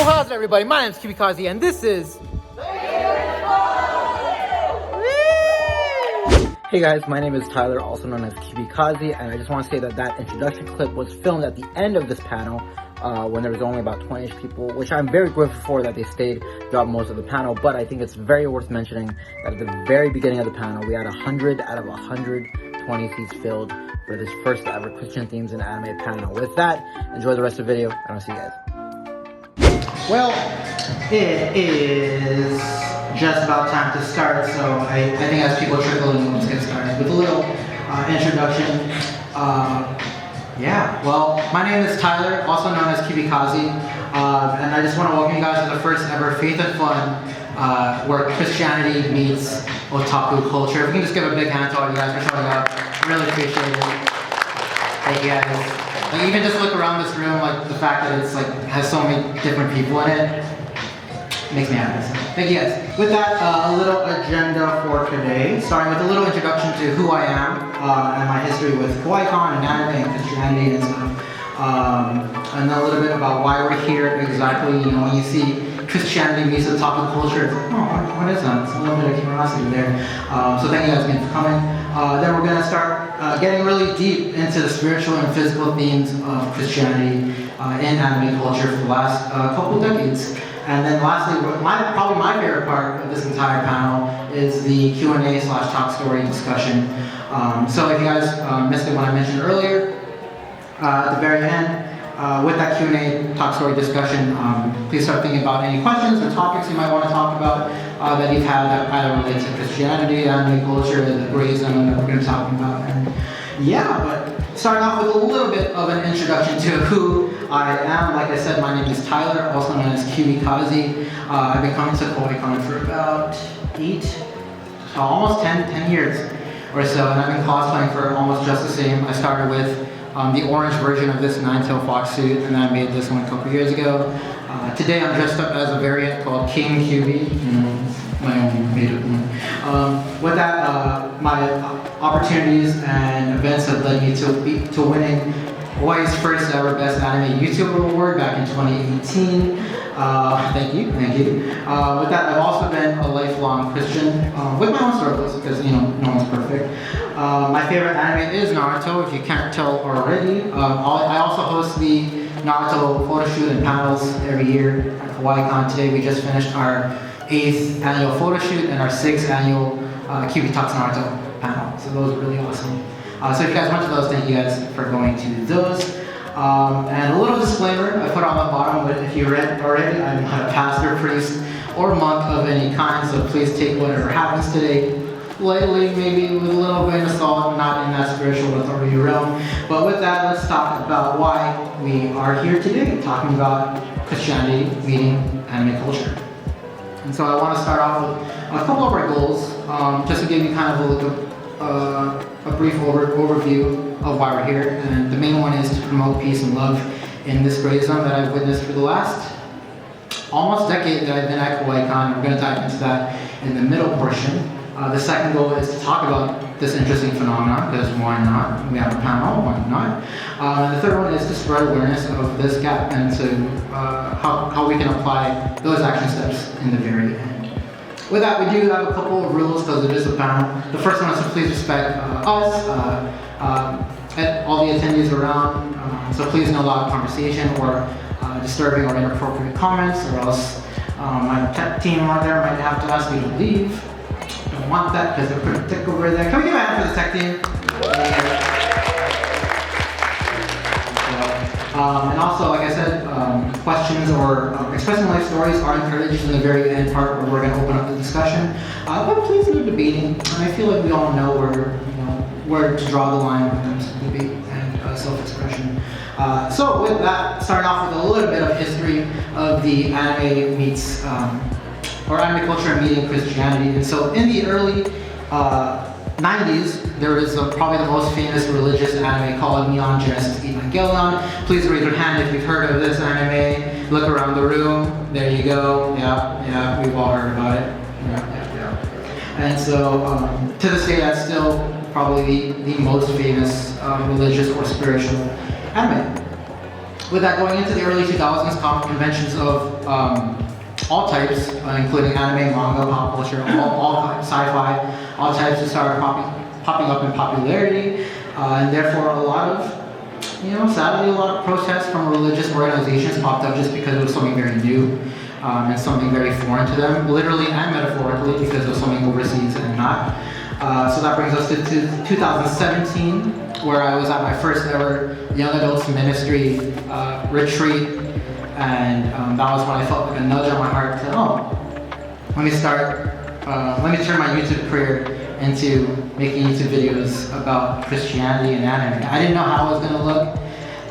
how's it, everybody? My name's Kawaii and this is... Hey guys, my name is Tyler, also known as Kawaii, and I just want to say that that introduction clip was filmed at the end of this panel when there was only about 20-ish people, which I'm very grateful for that they stayed throughout most of the panel, but I think it's very worth mentioning that at the very beginning of the panel, we had 100 out of 120 seats filled for this first ever Christian themes and anime panel. With that, enjoy the rest of the video, and I'll see you guys. Well, it is just about time to start, so I think as people trickle in, let's get started with a little introduction. Well, my name is Tyler, also known as Kawaii, and I just want to welcome you guys to the first ever Faith and Fun, where Christianity meets otaku culture. If we can just give a big hand to all you guys for showing up, really appreciate it. Thank you guys. Like, even just look around this room, like the fact that it's like has so many different people in it makes me happy. So, thank you guys. With that, a little agenda for today, starting with a little introduction to who I am and my history with Kawaii Kon and anime and Christianity and stuff. And then a little bit about why we're here exactly. You know, when you see Christianity meets the topic of culture, it's like, oh, what is that? It's a little bit of curiosity there. So thank you guys again for coming. Then we're going to start getting really deep into the spiritual and physical themes of Christianity in anime culture for the last couple decades. And then lastly, probably my favorite part of this entire panel is the Q&A/talk story discussion. So if you guys missed it when I mentioned earlier, at the very end, with that Q&A talk story discussion, please start thinking about any questions or topics you might want to talk about that you've had that either relate to Christianity, anime culture, the gray zone that we're going to be talking about. And yeah, but starting off with a little bit of an introduction to who I am. Like I said, my name is Tyler, also known as Kawaii. I've been coming to Kawaii Kon for about almost 10 years or so, and I've been cosplaying for almost just the same. I started with the orange version of this nine-tailed fox suit, and I made this one a couple years ago. Today I'm dressed up as a variant called King QB, my own made-up one. With that, my opportunities and events have led me to winning Hawaii's first ever Best Anime YouTuber Award back in 2018. Thank you. With that, I've also been a lifelong Christian with my own struggles because, you know, no one's perfect. My favorite anime is Naruto, if you can't tell already. I also host the Naruto photo shoot and panels every year at Kawaii Kon. Today we just finished our 8th annual photo shoot and our 6th annual QB Talks Naruto panel. So those are really awesome. So if you guys went to those, thank you guys for going to those. And a little disclaimer I put on the bottom, but if you read already, I'm not a pastor, priest, or monk of any kind, so please take whatever happens today lightly, maybe with a little grain of salt, not in that spiritual authority realm. But with that, let's talk about why we are here today, talking about Christianity meeting anime culture. And so I want to start off with a couple of our goals, just to give you kind of a brief overview of why we're here. And the main one is to promote peace and love in this gray zone that I've witnessed for the last almost decade that I've been at Kawaii Kon. We're going to dive into that in the middle portion. The second goal is to talk about this interesting phenomenon, because why not? We have a panel, why not? And the third one is to spread awareness of this gap and to how we can apply those action steps in the very end. With that, we do have a couple of rules because it is a panel. The first one is to please respect us, and all the attendees around. So please no loud conversation or disturbing or inappropriate comments, or else my tech team out there might have to ask you to leave. Don't want that because they're pretty thick over there. Can we give a hand for the tech team? And also, like I said, questions or expressing life stories are encouraged in the very end part where we're going to open up the discussion. But please no debating. I feel like we all know where to draw the line when it comes to debate and self-expression. So with that, starting off with a little bit of history of the anime meets or anime culture meeting Christianity. And so in the early 90s, there is probably the most famous religious anime called Neon Genesis Evangelion. Please raise your hand if you've heard of this anime. Look around the room. There you go. Yeah, we've all heard about it. Yeah. And so to this day, that's still probably the most famous religious or spiritual anime. with that, going into the early 2000s, conventions of all types, including anime, manga, pop culture, all sci-fi, all types started popping up in popularity, and therefore a lot of, sadly, a lot of protests from religious organizations popped up just because it was something very new and something very foreign to them, literally and metaphorically, because it was something overseas and not. So that brings us to 2017, where I was at my first ever young adults ministry retreat, and that was when I felt like a nudge on my heart to, let me turn my YouTube career into making YouTube videos about Christianity and anime. I didn't know how it was going to look,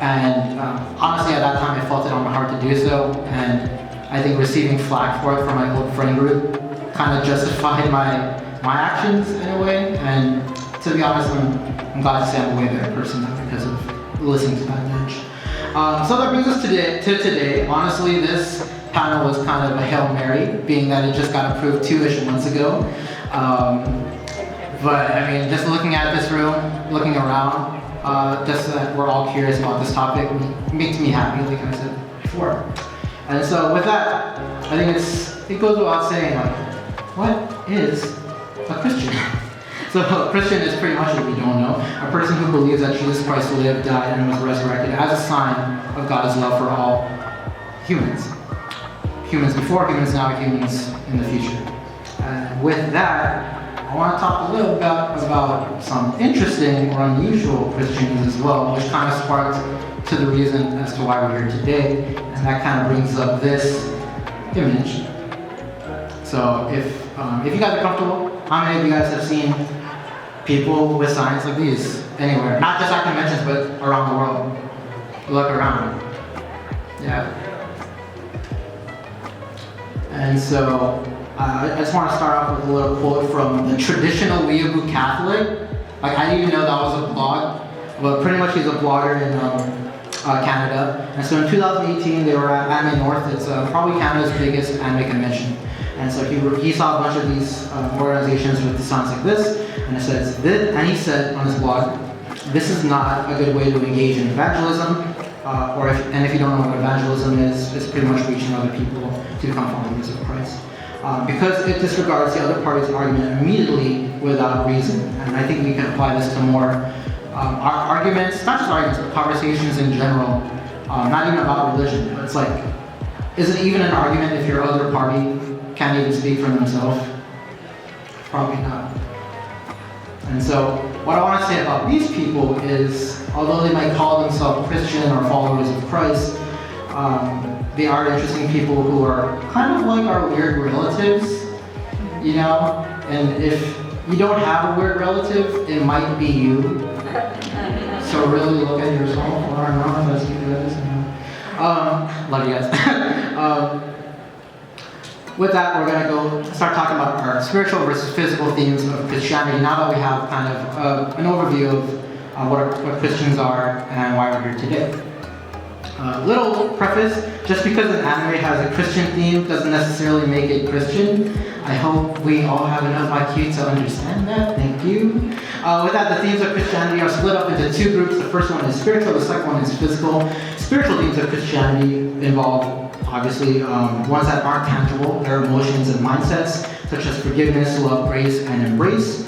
and honestly at that time I felt it on my heart to do so, and I think receiving flack for it from my old friend group kind of justified my actions in a way, and to be honest, I'm glad to say I'm a way better person now because of listening to that nudge. So that brings us to today. Honestly, this panel was kind of a Hail Mary, being that it just got approved 2-ish months ago. But I mean, just looking at this room, looking around, just that we're all curious about this topic makes me happy, like I said before. And so with that, I think it goes without saying, like, what is a Christian? So a Christian is pretty much, if you don't know, a person who believes that Jesus Christ lived, died, and was resurrected as a sign of God's love for all humans. Humans before, humans now, humans in the future. And with that, I want to talk a little bit about some interesting or unusual Christians as well, which kind of sparked to the reason as to why we're here today. And that kind of brings up this image. So if you guys are comfortable, how many of you guys have seen people with signs like these anywhere? Not just at conventions, but around the world. Look around. Yeah. And so I just want to start off with a little quote from the traditional Weeaboo Catholic. Like, I didn't even know that was a blog, but pretty much he's a blogger in Canada. And so in 2018, they were at Anime North. It's probably Canada's biggest anime convention. And so he saw a bunch of these organizations with the signs like this, and it says this, and he said on his blog, "This is not a good way to engage in evangelism, if you don't know what evangelism is, it's pretty much reaching other people to become followers of Christ, because it disregards the other party's argument immediately without reason." And I think we can apply this to more arguments, not just arguments, but conversations in general, not even about religion. But it's like, is it even an argument if your other party can't even speak for themselves? Probably not. And so what I want to say about these people is, although they might call themselves Christian or followers of Christ, they are interesting people who are kind of like our weird relatives, and if you don't have a weird relative, it might be you. So really look at yourself. Or not, let's keep this. Love you guys. With that, we're going to go start talking about our spiritual versus physical themes of Christianity, now that we have kind of an overview of what Christians are and why we're here today. Little preface, just because an anime has a Christian theme doesn't necessarily make it Christian. I hope we all have enough IQ to understand that. Thank you. With that, the themes of Christianity are split up into two groups. The first one is spiritual, the second one is physical. Spiritual themes of Christianity involve, obviously, ones that aren't tangible. They're emotions and mindsets, such as forgiveness, love, grace, and embrace.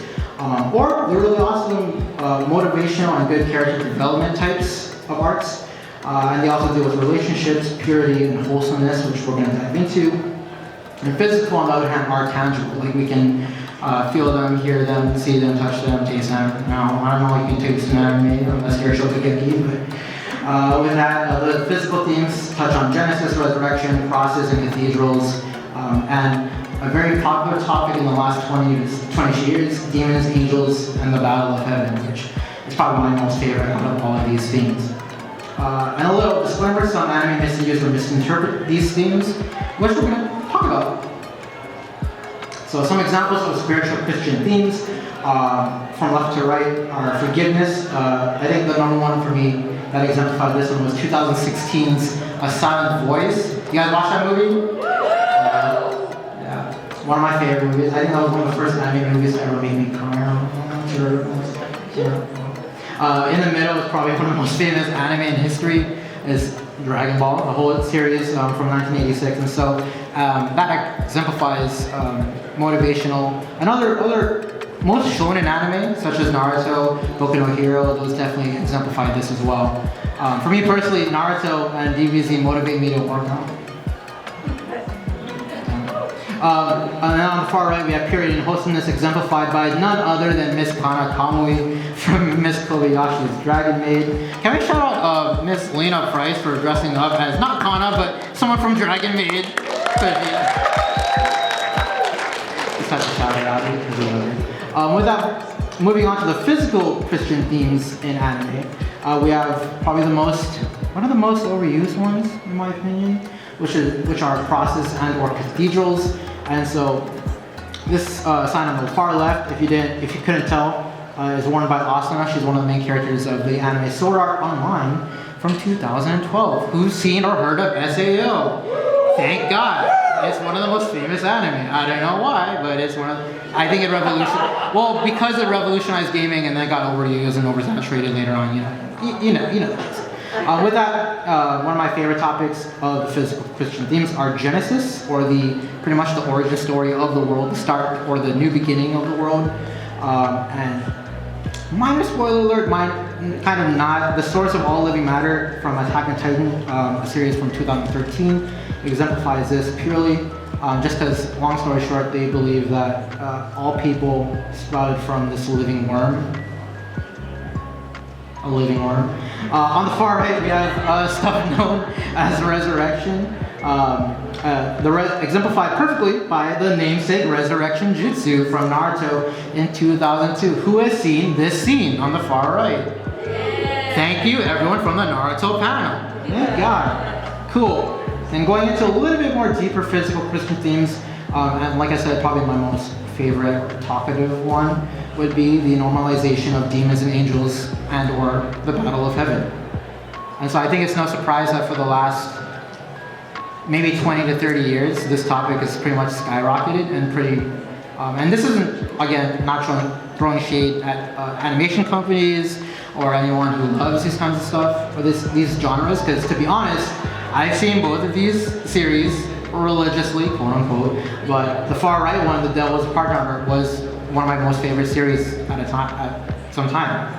Or they're really awesome motivational and good character development types of arts. And they also deal with relationships, purity, and wholesomeness, which we're going to dive into. And physical, on the other hand, are tangible. Like, we can feel them, hear them, see them, touch them, taste them. Now, I don't know if you can taste an anime unless you're a shokugeki, but with that, the physical themes touch on Genesis, resurrection, crosses, and cathedrals, and a very popular topic in the last 20 years, demons, angels, and the battle of heaven, which is probably my most favorite out of all of these themes. And a little disclaimer, some anime misuse or misinterpret these themes, which we're going to talk about. So some examples of spiritual Christian themes, from left to right, are forgiveness. I think the number one for me that exemplified this one was 2016's A Silent Voice. You guys watch that movie? Yeah, one of my favorite movies. I think that was one of the first anime movies that ever made me cry. I'm not sure. Yeah. In the middle is probably one of the most famous anime in history, is Dragon Ball, the whole series from 1986, and so that exemplifies motivational and other most shonen anime such as Naruto, Boku no Hero. Those definitely exemplify this as well. For me personally, Naruto and DBZ motivate me to work out. And then on the far right, we have purity and wholesomeness exemplified by none other than Miss Kana Kamui from Miss Kobayashi's Dragon Maid. Can we shout out Miss Lena Price for dressing up as not Kana, but someone from Dragon Maid? Just have to shout it out because we love her. With that, moving on to the physical Christian themes in anime, we have probably one of the most overused ones, in my opinion, which are crosses and or cathedrals. And so this sign on the far left, if you couldn't tell, is worn by Asuna. She's one of the main characters of the anime Sword Art Online from 2012. Who's seen or heard of SAO? Thank God. It's one of the most famous anime. I don't know why, but it's one of. I think it revolutionized. Well, because it revolutionized gaming and then got overused and oversaturated later on. You know. With that, one of my favorite topics of the physical Christian themes are Genesis, or pretty much the origin story of the world, the start or the new beginning of the world. And minor spoiler alert, kind of not. The source of all living matter from Attack on Titan, a series from 2013, exemplifies this purely just because, long story short, they believe that all people sprouted from this living worm. A living worm. On the far right, we have stuff known as resurrection, exemplified perfectly by the namesake resurrection jutsu from Naruto in 2002. Who has seen this scene on the far right? Thank you, everyone from the Naruto panel. Thank God. Cool. And going into a little bit more deeper physical Christian themes, and like I said, probably my most favorite talkative one would be the normalization of demons and angels and or the battle of heaven. And so I think it's no surprise that for the last maybe 20 to 30 years, this topic has pretty much skyrocketed and and this isn't, again, not throwing shade at animation companies or anyone who loves these kinds of stuff or these genres, because to be honest, I've seen both of these series religiously, quote unquote, but the far right one, The Devil's Part-Timer, was one of my most favorite series at some time.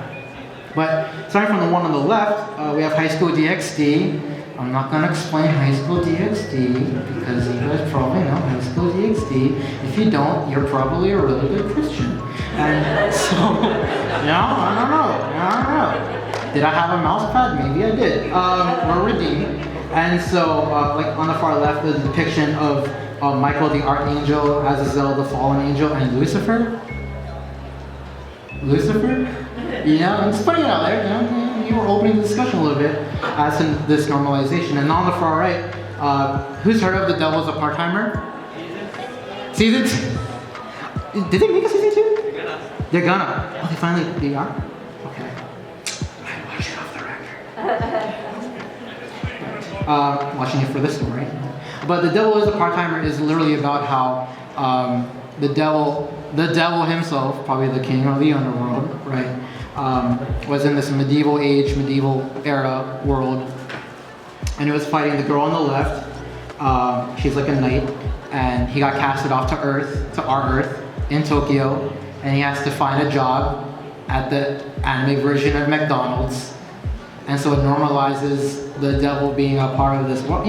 But starting from the one on the left, we have High School DxD. I'm not going to explain High School DxD because you guys probably know High School DxD. If you don't, you're probably a really good Christian. And so, I don't know. Did I have a mouse pad? Maybe I did. We're redeemed. And so, like on the far left, the depiction of Michael the Archangel, Azazel the Fallen Angel, and Lucifer. I'm just putting it out there. You were opening the discussion a little bit as to this normalization. And on the far right, who's heard of The Devil's a Part-Timer? Season 2? Did they make a season 2? They're gonna. Oh, they are? Okay. I watch it off the record. Watching it for the story. But The Devil is a Part-Timer is literally about how the devil himself, probably the king of the underworld, right, was in this medieval era world, and he was fighting the girl on the left. She's like a knight, and he got casted off to our Earth in Tokyo, and he has to find a job at the anime version of McDonald's, and so it normalizes the devil being a part of this world.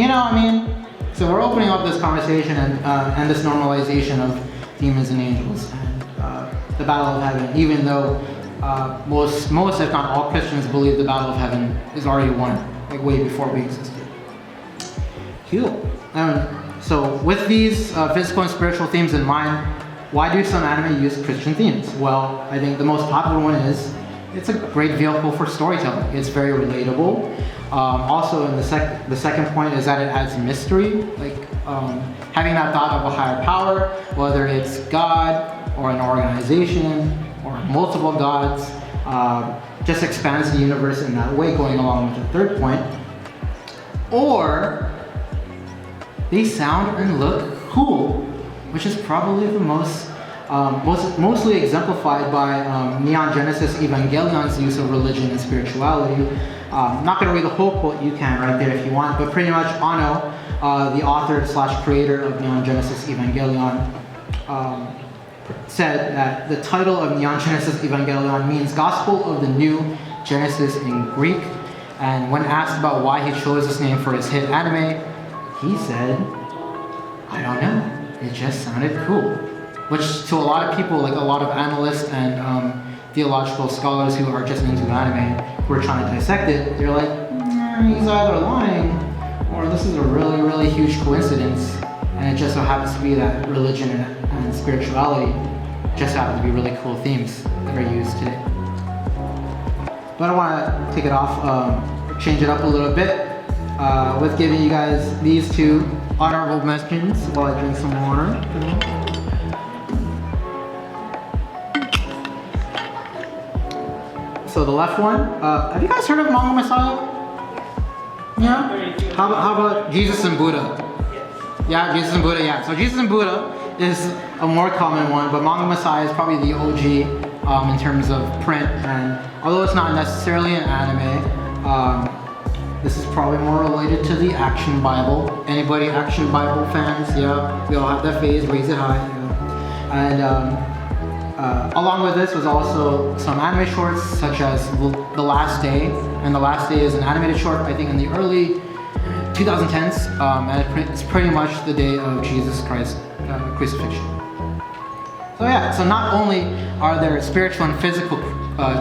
So we're opening up this conversation and this normalization of demons and angels and the battle of heaven, even though most if not all Christians believe the battle of heaven is already won, like way before we existed. Cool. So with these physical and spiritual themes in mind, why do some anime use Christian themes? Well, I think the most popular one is it's a great vehicle for storytelling. It's very relatable. Also, in the second point is that it adds mystery, like having that thought of a higher power, whether it's God or an organization or multiple gods, just expands the universe in that way, going along with the third point. Or they sound and look cool, which is probably the mostly exemplified by Neon Genesis Evangelion's use of religion and spirituality. Not going to read the whole quote, you can right there if you want, but pretty much Ano, the author / creator of Neon Genesis Evangelion, said that the title of Neon Genesis Evangelion means Gospel of the New Genesis in Greek. And when asked about why he chose this name for his hit anime, he said, I don't know, it just sounded cool. Which to a lot of people, like a lot of analysts and theological scholars who are just into anime, who are trying to dissect it, they're like, he's either lying or this is a really, really huge coincidence, and it just so happens to be that religion and spirituality just happen to be really cool themes that are used today. But I want to take it off, change it up a little bit with giving you guys these two honorable mentions while I drink some water. So the left one, have you guys heard of Manga Messiah? Yeah? How about Jesus and Buddha? Yeah, Jesus and Buddha, yeah. So Jesus and Buddha is a more common one, but Manga Messiah is probably the OG in terms of print. And although it's not necessarily an anime, this is probably more related to the Action Bible. Anybody Action Bible fans? Yeah, we all have that phase, raise it high. Yeah. And along with this was also some anime shorts, such as The Last Day. And The Last Day is an animated short, I think in the early 2010s, and it's pretty much the day of Jesus Christ's crucifixion. So yeah, so not only are there spiritual and physical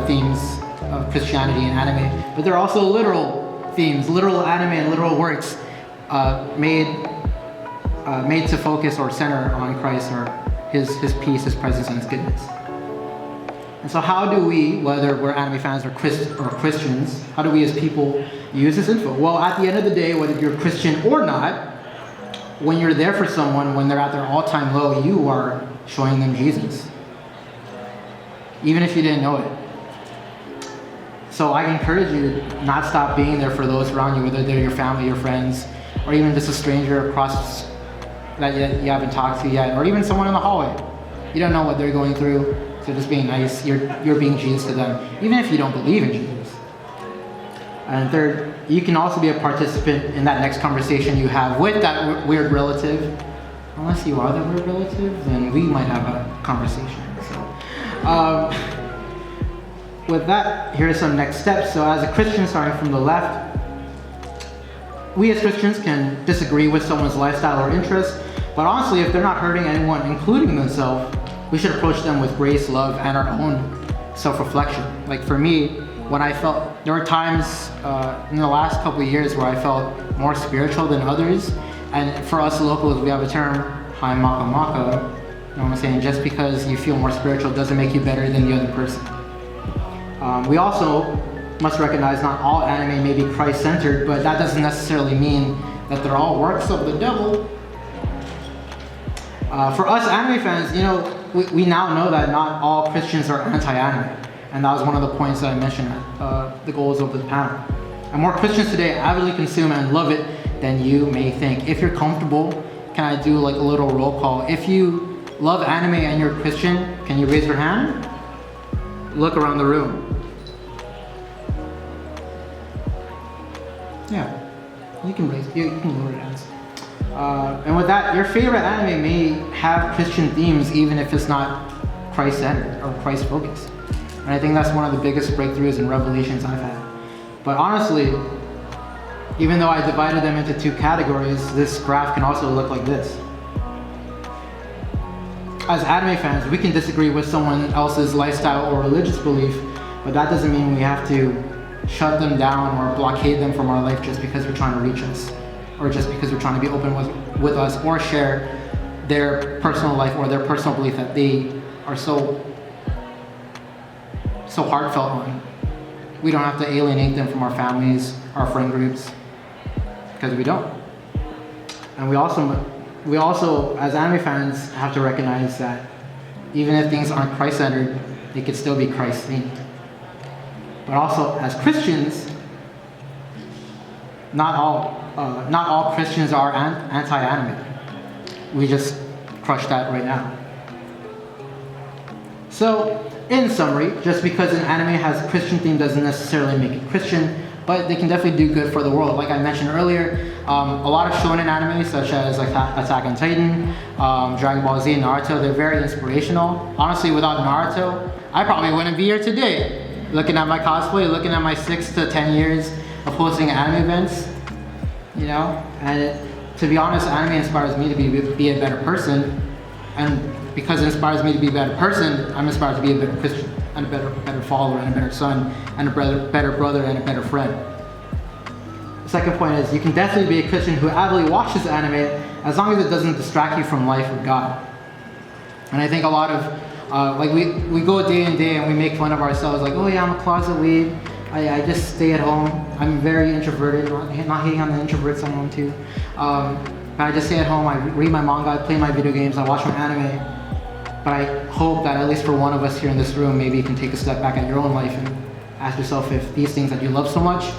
themes of Christianity and anime, but there are also literal themes, literal anime and literal works made to focus or center on Christ or his peace, his presence, and his goodness. And so how do we, whether we're anime fans or Christians, how do we as people use this info? Well, at the end of the day, whether you're Christian or not, when you're there for someone, when they're at their all-time low, you are showing them Jesus. Even if you didn't know it. So I encourage you to not stop being there for those around you, whether they're your family, your friends, or even just a stranger across that you haven't talked to yet, or even someone in the hallway. You don't know what they're going through, so just being nice, you're being Jesus to them, even if you don't believe in Jesus. And third, you can also be a participant in that next conversation you have with that weird relative. Unless you are the weird relative, then we might have a conversation. So, with that, here are some next steps. So as a Christian, starting from the left, we as Christians can disagree with someone's lifestyle or interest, but honestly, if they're not hurting anyone, including themselves, we should approach them with grace, love, and our own self-reflection. Like for me, when I felt, there were times in the last couple of years where I felt more spiritual than others, and for us locals, we have a term, Hai Maka Maka, you know what I'm saying? Just because you feel more spiritual doesn't make you better than the other person. We also must recognize not all anime may be Christ-centered, but that doesn't necessarily mean that they're all works of the devil. For us anime fans, you know, we now know that not all Christians are anti-anime, and that was one of the points that I mentioned at the goals of the panel. And more Christians today avidly consume and love it than you may think. If you're comfortable, can I do like a little roll call? If you love anime and you're a Christian, can you raise your hand? Look around the room. Yeah, you can lower your hands. And with that, your favorite anime may have Christian themes even if it's not Christ-centered or Christ-focused. And I think that's one of the biggest breakthroughs and revelations I've had. But honestly, even though I divided them into two categories, this graph can also look like this. As anime fans, we can disagree with someone else's lifestyle or religious belief, but that doesn't mean we have to shut them down or blockade them from our life just because they're trying to reach us, or just because they're trying to be open with us or share their personal life or their personal belief that they are so heartfelt on. We don't have to alienate them from our families, our friend groups, because we don't. And we also, as anime fans, have to recognize that even if things aren't Christ-centered, they could still be Christ-themed. But also, as Christians, not all Christians are anti-anime. We just crushed that right now. So, in summary, just because an anime has a Christian theme doesn't necessarily make it Christian. but they can definitely do good for the world. Like I mentioned earlier, a lot of shonen anime such as like Attack on Titan, Dragon Ball Z, Naruto, they're very inspirational. Honestly, without Naruto, I probably wouldn't be here today. Looking at my cosplay, looking at my 6 to 10 years of hosting anime events, you know, and to be honest, anime inspires me to be a better person, and because it inspires me to be a better person, I'm inspired to be a better Christian, and a better follower, and a better son, and a better brother, and a better friend. The second point is you can definitely be a Christian who avidly watches anime as long as it doesn't distract you from life with God. And I think a lot of like we go day in day and we make fun of ourselves, like, oh yeah, I'm a closet weeb. I just stay at home. I'm very introverted, not hating on the introverts, I'm too. But I just stay at home, I read my manga, I play my video games, I watch my anime. But I hope that at least for one of us here in this room, maybe you can take a step back at your own life and ask yourself if these things that you love so much,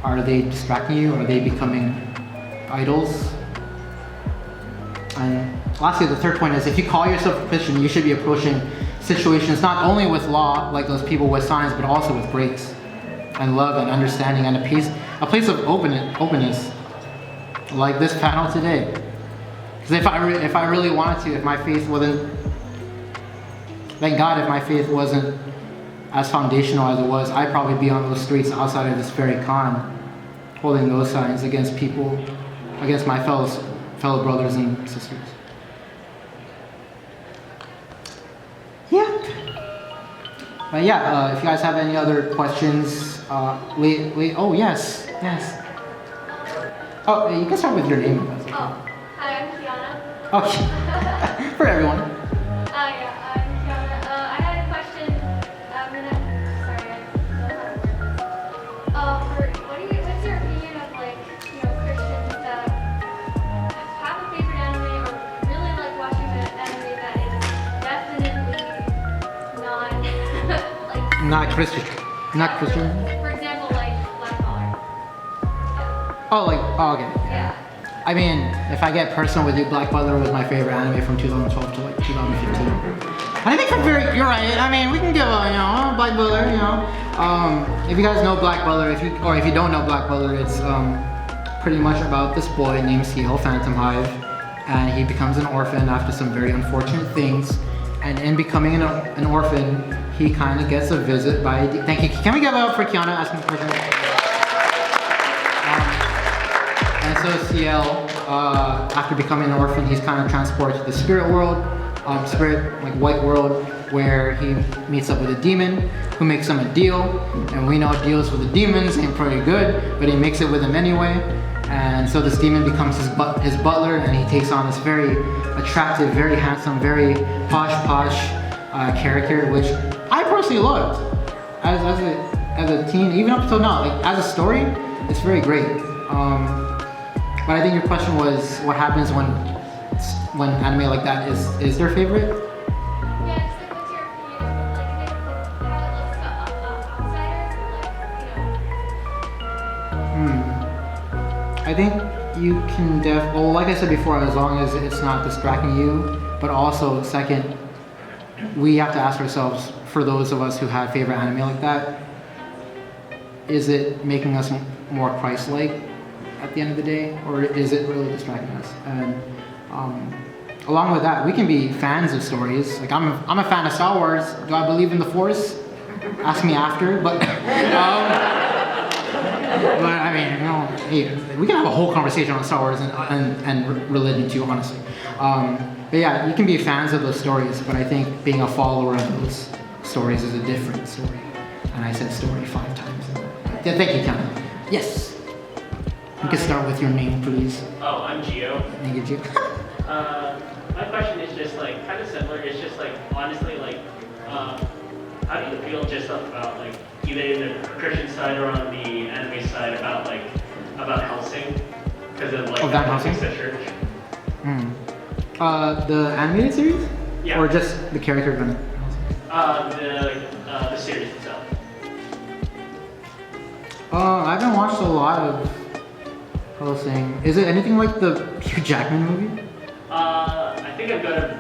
are they distracting you? Are they becoming idols? And lastly, the third point is if you call yourself a Christian, you should be approaching situations not only with law, like those people with signs, but also with grace and love and understanding and a place of openness, like this panel today. Because if I really wanted to, if my faith wasn't, thank God, if my faith wasn't as foundational as it was, I'd probably be on those streets outside of this very con, holding those signs against people, against my fellow brothers and sisters. Yeah. But yeah, if you guys have any other questions, oh yes. Oh, you can start with your name. If that's okay. Hi, I'm Kiana. Okay. For everyone. Yeah, I'm Kiana. I had a question. Sorry, I don't know how to word this. What's your opinion of Christians that have a favorite anime or really like watching an anime that is definitely not Christian. Not Christian. For example, like Black Collar. Oh, okay. Yeah. I mean, if I get personal with you, Black Butler was my favorite anime from 2012 to like 2015. And I think you're right. I mean, we can give Black Butler, if you guys know Black Butler, if you don't know Black Butler, it's pretty much about this boy named Seal, Phantom Hive, and he becomes an orphan after some very unfortunate things. And in becoming an orphan, he kind of gets a visit by, thank you, can we give it up for Kiana asking questions? And so Ciel, after becoming an orphan, he's kind of transported to the spirit world, white world, where he meets up with a demon who makes him a deal. And we know deals with the demons ain't pretty good, but he makes it with him anyway. And so this demon becomes his butler, and he takes on this very attractive, very handsome, very posh character, which I personally loved as a teen, even up until now. Like as a story, it's very great. But I think your question was what happens when anime like that is their favorite? Yeah, just like what's your opinion of how it looks to outsiders? I think you can like I said before, as long as it's not distracting you, but also second, we have to ask ourselves, for those of us who have favorite anime like that, is it making us more Christ-like at the end of the day, or is it really distracting us? And along with that, we can be fans of stories. Like I'm a fan of Star Wars. Do I believe in the Force? Ask me after. But but I mean, hey, we can have a whole conversation on Star Wars and religion too, honestly. But yeah, you can be fans of those stories, but I think being a follower of those stories is a different story. And I said story 5 times. Yeah, thank you, Ken. Yes. You can start with your name, please. Oh, I'm Gio. Thank you, Gio. My question is just kind of similar. It's just honestly how do you feel just about either in the Christian side or on the anime side about Helsing? Because of Van Helsing? The church. The animated series? Yeah. Or just the character of Van Helsing? The series itself. I haven't watched a lot of Helsing. Is it anything like the Hugh Jackman movie? I think I'm gonna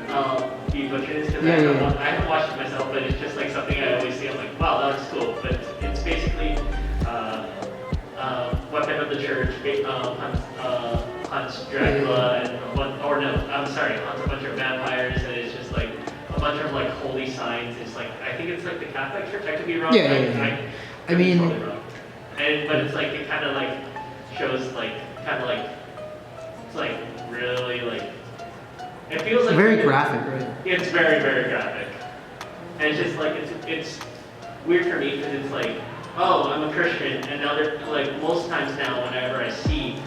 be butchering this because I haven't watched it myself, but it's just something I always see. I'm like, wow, that was cool. But it's basically weapon of the church, hunts Dracula, and hunts a bunch of vampires, and it's just like a bunch of like holy signs. It's like, I think it's like the Catholic Church. I could be wrong. I mean, totally wrong. But it's like, it kind of like shows like, it's like really like, it feels like very graphic, right? It's very, very graphic. And it's just like, it's weird for me because it's like, oh, I'm a Christian, and now they're like, most times now whenever I see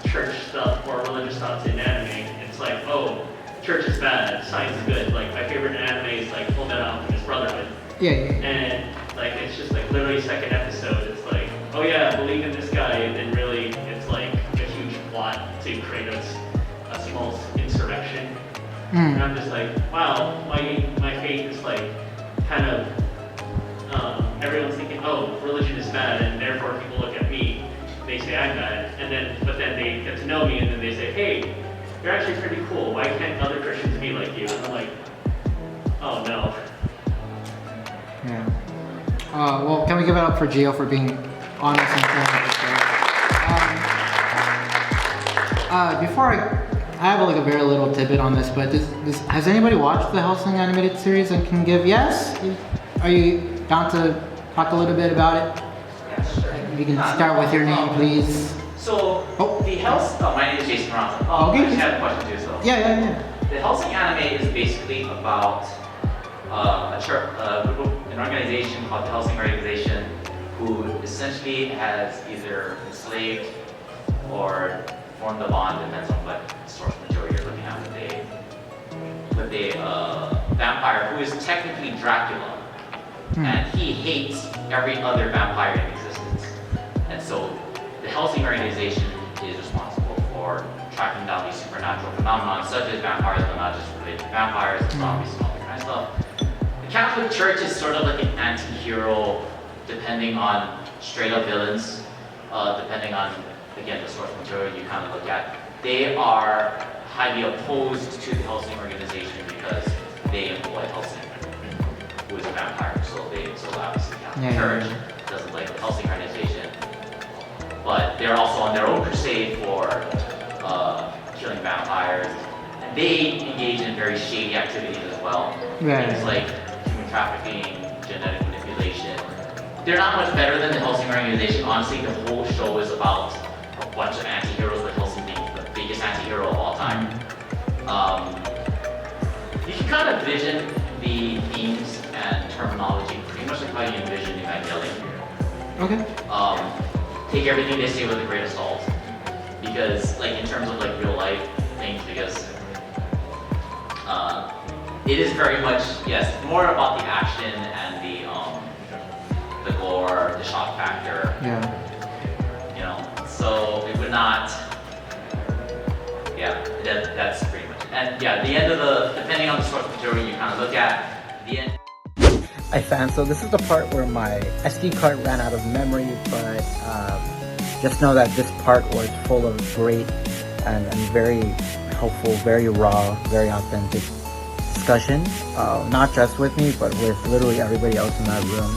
church stuff or religious thoughts in anime, it's like, oh, church is bad, science is good. Like, my favorite anime is like Full Metal Alchemist Brotherhood. Yeah. And like, it's just like literally second episode, it's like, oh yeah, believe in this guy, and then really it's like a huge plot to create a small insurrection. And I'm just like, wow, my faith is like kind of, everyone's thinking, oh, religion is bad, and therefore people look at me, they say I'm bad, but then they get to know me, and then they say, hey, you're actually pretty cool, why can't other Christians be like you? And I'm like, oh no. Yeah. Well, can we give it up for Gio for being honest and frank with this? Before I have like a very little tidbit on this, but has anybody watched the Hellsing animated series and can give yes? Are you down to talk a little bit about it? Yeah, sure. You can start with your name, please. So, the Hellsing, my name is Jason Ronson. Okay. I just have a question too, so. Yeah. The Hellsing anime is basically about an organization called the Hellsing Organization, who essentially has either enslaved or formed a bond, depends on what source material you're looking at, with a vampire who is technically Dracula. And he hates every other vampire in existence. And so the Hellsing Organization is responsible for tracking down these supernatural phenomena, such as vampires, but not just related to vampires, zombies, and all that kind of stuff. The Catholic Church is sort of like an anti-hero, depending on straight up villains, depending on, again, the source material you kind of look at. They are highly opposed to the Hellsing Organization because they employ Hellsing, who is a vampire, so obviously the Catholic Church doesn't like the Hellsing Organization. But they're also on their own crusade for killing vampires. And they engage in very shady activities as well. Things like human trafficking, genetic manipulation. They're not much better than the Hellsing Organization. Honestly, the whole show is about a bunch of anti-heroes, with Hellsing being the biggest anti-hero of all time. You can kind of envision the themes and terminology pretty much like how you envision Evangelion. Okay. Take everything they say with a grain of salt, because like in terms of like real life things, because it is very much, yes, more about the action and the gore, the shock factor. Yeah. You know, so it would not. Yeah, that's pretty much it. And yeah, the end of depending on the source material you kind of look at, the end. Hi fam, so this is the part where my SD card ran out of memory, but just know that this part was full of great and very helpful, very raw, very authentic discussion, not just with me, but with literally everybody else in that room.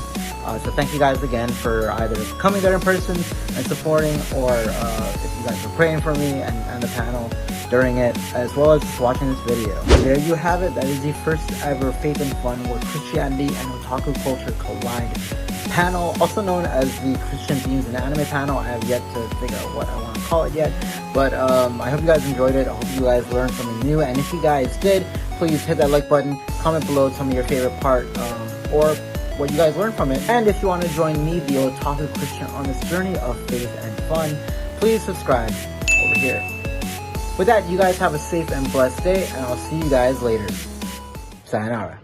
So thank you guys again for either coming there in person and supporting, or if you guys were praying for me and the panel during it, as well as just watching this video. There you have it. That is the first ever Faith and Fun where Christianity and otaku culture collide panel, also known as the Christian Themes in Anime panel. I have yet to figure out what I want to call it yet, but I hope you guys enjoyed it. I hope you guys learned something new, and if you guys did, please hit that like button, comment below, tell me your favorite part, or what you guys learned from it. And if you want to join me, the Otaku Christian, on this journey of faith and fun, please subscribe over here. With that, you guys have a safe and blessed day, and I'll see you guys later. Sayonara.